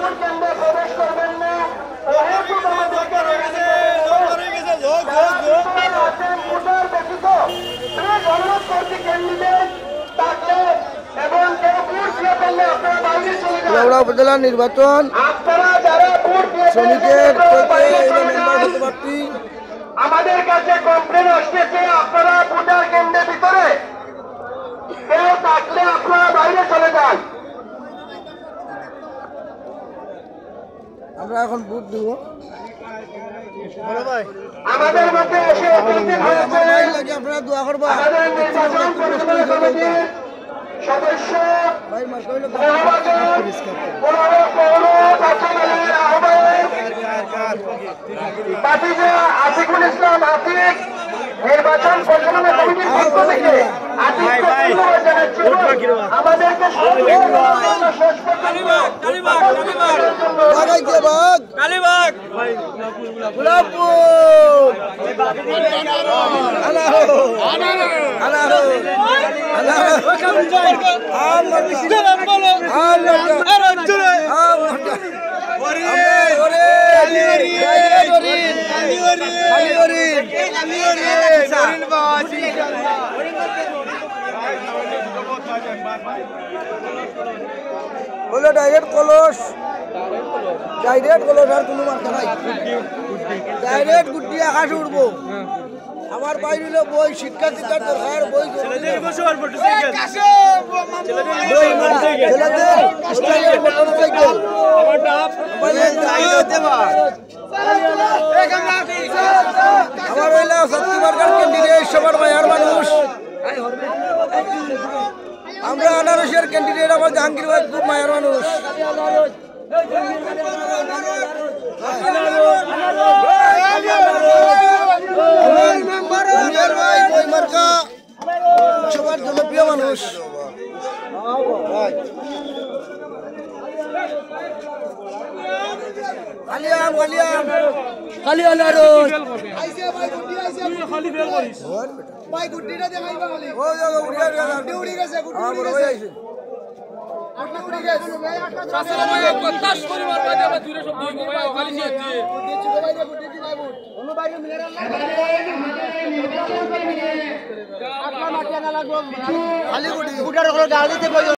Vote কেন্দ্রে প্রবেশ করবেন না। অহেতুক আমাদেরকে ভোটার ব্যতীত অনুরোধ করছি ক্যান্ডিডেট থাকলে এবং কেউ ভোট দিয়ে ফেললে আপনারা বাইরে চলে যান। লাউড়া উপজেলা নির্বাচন আপনারা যারা ভোট দিয়ে শ্রমিকের আমাদের কাছে কমপ্লেন আসতেছে আপনারা ভোটার কেন্দ্রের ভিতরে কেউ থাকলে আপনারা বাইরে চলে যান। আমরা এখন ভোট দেব। আমাদের মধ্যে এসে উপস্থিত হয়েছে আপনারা দোয়া করবা। আমাদের নির্বাচন পরিচালনা কমিটির সদস্য বাতিজা আতিকুল ইসলাম আতিক নির্বাচন পরিচালনা কমিটির পক্ষ থেকে আমাদেরকে বলে ডাইরেক্ট কলস আর কোনো মার্কা নাই। ডাইরেক্ট গুটি আকাশে উঠবো। আমার বাইরে হলো বই শিক্ষা দীক্ষার দরকার বই আমার হইলো শক্তি মার্কার ক্যান্ডিডেট সবার মায়ার মানুষ। আমরা আনারসের ক্যান্ডিডেট আমার জাহাঙ্গীর ভাই খুব মায়ার মানুষ। সবার জনপ্রিয় মানুষ।